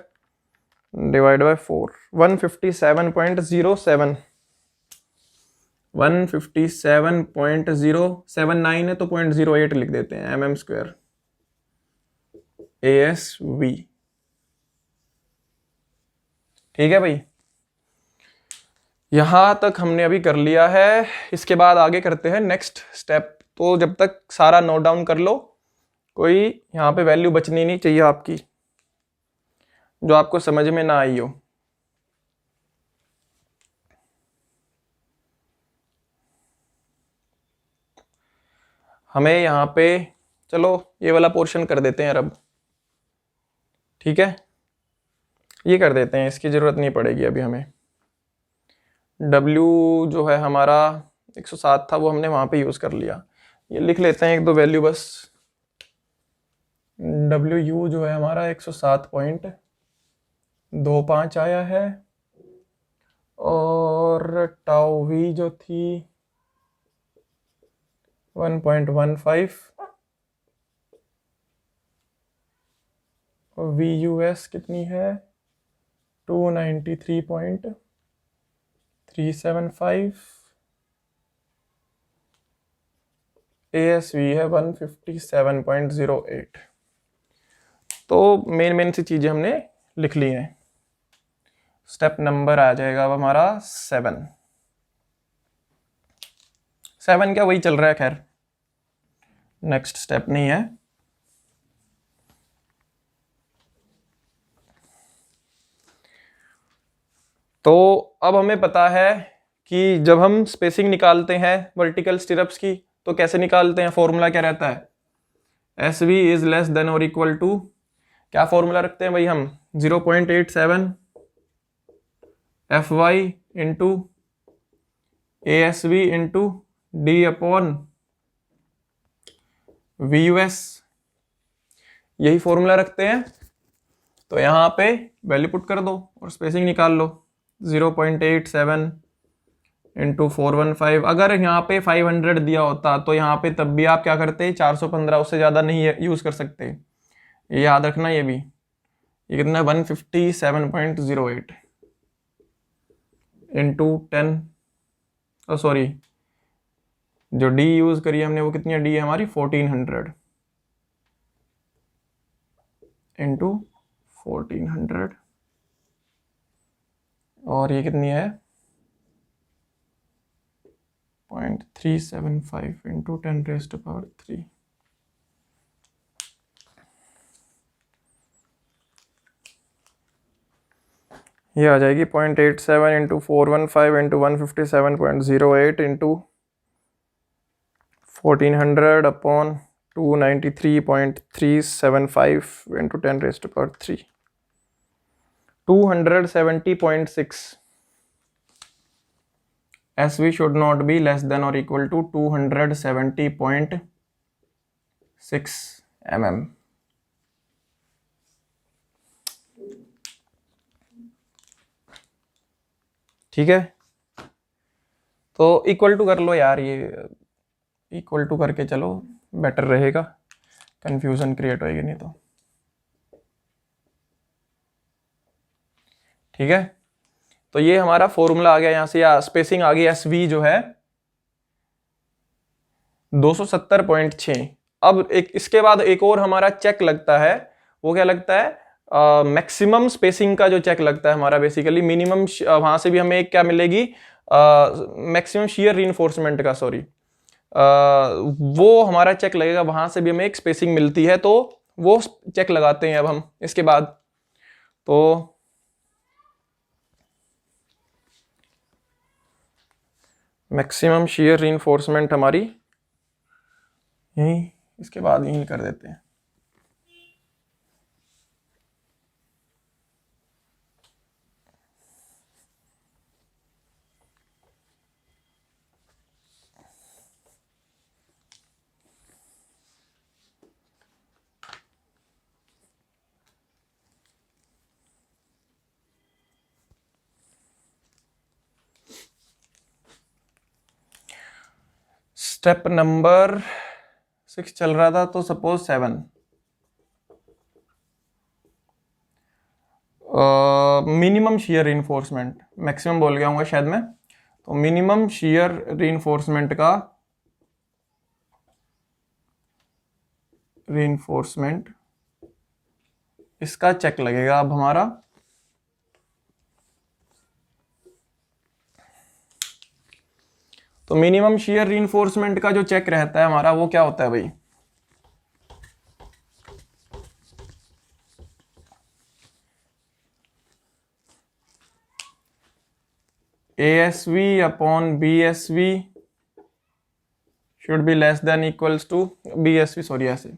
divide by 4, 157.07, 157.079 है तो 0.08 लिख देते हैं mm स्क्वायर ASV। ठीक है भाई, यहां तक हमने अभी कर लिया है। इसके बाद आगे करते हैं नेक्स्ट स्टेप। तो जब तक सारा नोट डाउन कर लो, कोई यहां पे वैल्यू बचनी नहीं चाहिए आपकी जो आपको समझ में ना आई हो। हमें यहाँ पे चलो ये वाला पोर्शन कर देते हैं अब, ठीक है, ये कर देते हैं, इसकी ज़रूरत नहीं पड़ेगी अभी हमें। W जो है हमारा 107 था, वो हमने वहाँ पे यूज़ कर लिया। ये लिख लेते हैं एक दो वैल्यू बस। WU जो है हमारा 107.25 आया है, और टाउ V जो थी 1.15, और VUS कितनी है 293.375, ASV है 157.08। तो मेन सी चीज़ें हमने लिख ली हैं। स्टेप नंबर आ जाएगा अब हमारा 7 क्या वही चल रहा है, खैर नेक्स्ट स्टेप नहीं है। तो अब हमें पता है कि जब हम स्पेसिंग निकालते हैं वर्टिकल स्टिरप्स की तो कैसे निकालते हैं, फॉर्मूला क्या रहता है, S V is less than और इक्वल टू, क्या फॉर्मूला रखते हैं भाई हम, 0.87 F Y into A S V into D upon V U S, यही फॉर्मूला रखते हैं। तो यहाँ पे वैल्यू पुट कर दो और स्पेसिंग निकाल लो, 0.87 इंटू 415। अगर यहाँ पे 500 दिया होता तो यहाँ पे तब भी आप क्या करते, 415, उससे ज़्यादा नहीं यूज़ कर सकते, ये याद रखना। ये भी ये कितना है 157.08 इंटू 10, सॉरी जो डी यूज़ करी हमने वो कितनी है, डी है हमारी 1400 इंटू 1400, और ये कितनी है 0.375 इंटू 10⁻3। ये आ जाएगी 0.87 into 415 into 157.08 into 1400 upon 293.375 into 10⁻3, 270.6। SV should not be less than or equal to 270.6 mm। ठीक है, तो इक्वल टू कर लो यार, ये इक्वल टू करके चलो बेटर रहेगा, कंफ्यूजन क्रिएट होएगी नहीं तो। ठीक है, तो ये हमारा फॉर्मूला आ गया यहाँ से, या स्पेसिंग आ गई एस वी जो है 270.6। अब एक इसके बाद एक और हमारा चेक लगता है, वो क्या लगता है, मैक्सिमम स्पेसिंग का जो चेक लगता है हमारा, बेसिकली मिनिमम, वहां से भी हमें एक क्या मिलेगी, मैक्सिमम शियर रीइंफोर्समेंट का, सॉरी, वो हमारा चेक लगेगा, वहां से भी हमें एक स्पेसिंग मिलती है, तो वो चेक लगाते हैं अब हम इसके बाद। तो मैक्सिमम शियर रीइंफोर्समेंट हमारी यही, इसके बाद यही कर देते हैं। स्टेप नंबर 6 चल रहा था, तो suppose 7, minimum shear reinforcement, maximum बोल गया हूँ शायद मैं, तो मिनिमम शियर रीइंफोर्समेंट इसका चेक लगेगा अब हमारा। तो मिनिमम शियर रीइंफोर्समेंट का जो चेक रहता है हमारा, वो क्या होता है भाई, ASV upon BSV should be less than equals to BSV, sorry ऐसे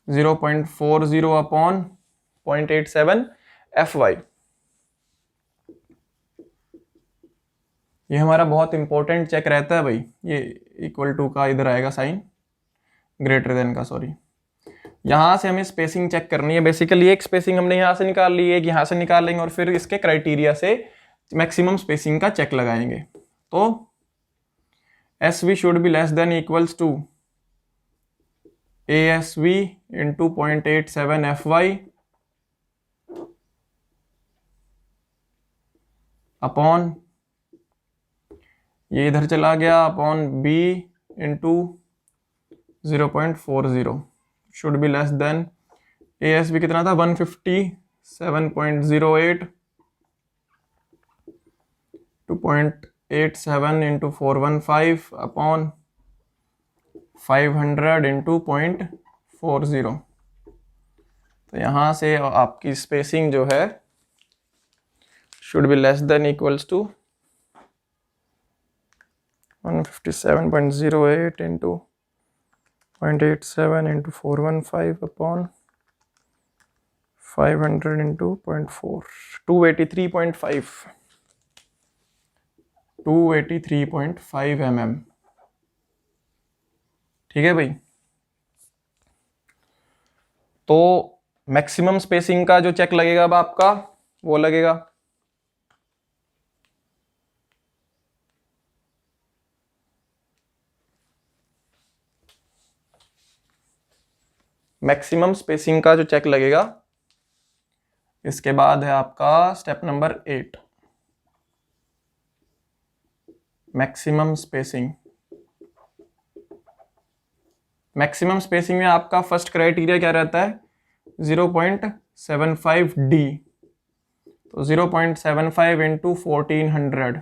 0.40 अपॉन 0.87 FY। ये हमारा बहुत इंपॉर्टेंट चेक रहता है भाई, ये इक्वल टू का इधर आएगा साइन, ग्रेटर देन का, सॉरी। यहाँ से हमें स्पेसिंग चेक करनी है। बेसिकली एक स्पेसिंग हमने यहाँ से निकाल ली, एक यहाँ से निकाल लेंगे और फिर इसके क्राइटेरिया से मैक्सिमम स्पेसिंग का चेक लगाएंगे। तो SV should be less than equals to ASV into 0.87 FY upon, ये इधर चला गया, upon B into 0.40 should be less than ASV कितना था 157.08 2.87 इंटू 415 अपॉन 500 इंटू 0.40। तो यहाँ से आपकी स्पेसिंग जो है should be less than equals to 157.08 into 0.87 into 415 upon 500 into 0.4, 283.5 mm। ठीक है भाई। तो मैक्सिमम स्पेसिंग का जो चेक लगेगा अब आपका वो लगेगा मैक्सिमम स्पेसिंग का जो चेक लगेगा। इसके बाद है आपका step number 8, maximum spacing. Maximum spacing में आपका फर्स्ट क्राइटेरिया क्या रहता है 0.75D। तो 0.75 इंटू 1400।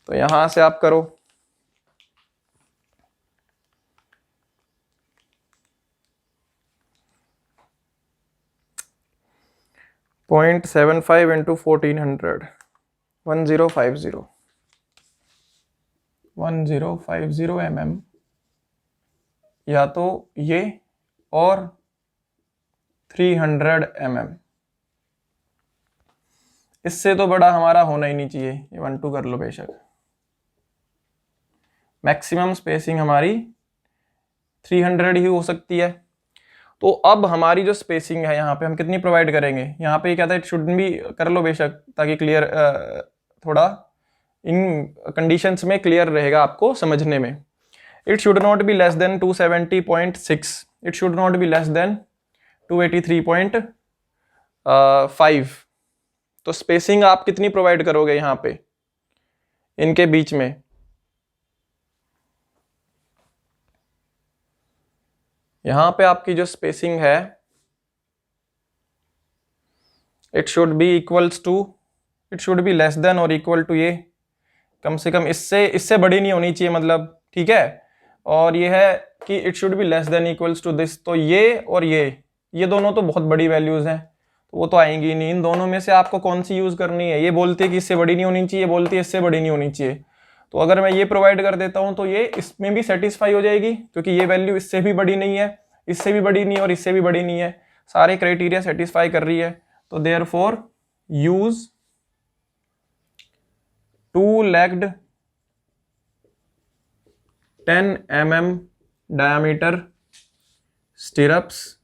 तो यहां से आप करो, पॉइंट 75 इंटू 1400 1050 mm, या तो ये और 300 mm। इससे तो बड़ा हमारा होना ही नहीं चाहिए, ये 1-2 कर लो बेशक। मैक्सिमम स्पेसिंग हमारी 300 ही हो सकती है। तो अब हमारी जो स्पेसिंग है यहाँ पे हम कितनी प्रोवाइड करेंगे, यहाँ पे क्या था, इट शुड भी कर लो बेशक, ताकि क्लियर थोड़ा इन कंडीशंस में क्लियर रहेगा आपको समझने में। It should not be less then 270.6, it should not be less then 283.5। तो स्पेसिंग आप कितनी प्रोवाइड करोगे यहाँ पे इनके बीच में, यहाँ पे आपकी जो स्पेसिंग है it should be equals to, it should be less than और इक्वल टू, ये कम से कम इससे बड़ी नहीं होनी चाहिए, मतलब ठीक है। और ये है कि it should be less than equals to this. तो ये और ये दोनों तो बहुत बड़ी वैल्यूज हैं, तो वो तो आएंगी नहीं। इन दोनों में से आपको कौन सी यूज करनी है, ये बोलती है कि इससे बड़ी नहीं होनी चाहिए, बोलती है इससे बड़ी नहीं होनी चाहिए। तो अगर मैं ये प्रोवाइड कर देता हूं तो ये इसमें भी सेटिस्फाई हो जाएगी, क्योंकि ये वैल्यू इससे भी बड़ी नहीं है, इससे भी बड़ी नहीं है और इससे भी बड़ी नहीं है, सारे क्राइटेरिया सेटिस्फाई कर रही है। तो therefore use 2-legged 10 mm diameter stirrups,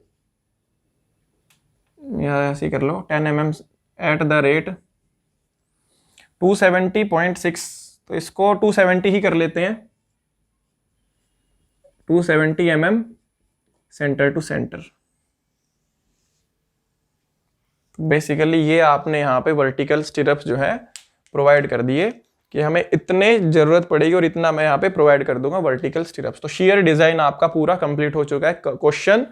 या ऐसे ही कर लो 10 mm एट द रेट 270.6। तो इसको 270 ही कर लेते हैं, 270 mm centre to centre. Basically ये आपने यहाँ पे वर्टिकल स्टिरप्स जो है प्रोवाइड कर दिए कि हमें इतने जरूरत पड़ेगी और इतना मैं यहाँ पे प्रोवाइड कर दूंगा वर्टिकल स्टिरप्स। तो शियर डिजाइन आपका पूरा कंप्लीट हो चुका है, क्वेश्चन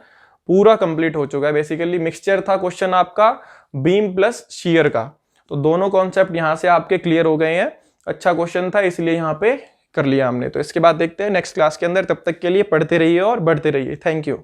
पूरा कंप्लीट हो चुका है। बेसिकली मिक्सचर था क्वेश्चन आपका बीम प्लस शियर का, तो दोनों कॉन्सेप्ट यहाँ से आपके क्लियर हो गए हैं। अच्छा क्वेश्चन था इसलिए यहाँ पे कर लिया हमने। तो इसके बाद देखते हैं नेक्स्ट क्लास के अंदर, तब तक के लिए पढ़ते रहिए और बढ़ते रहिए। Thank you.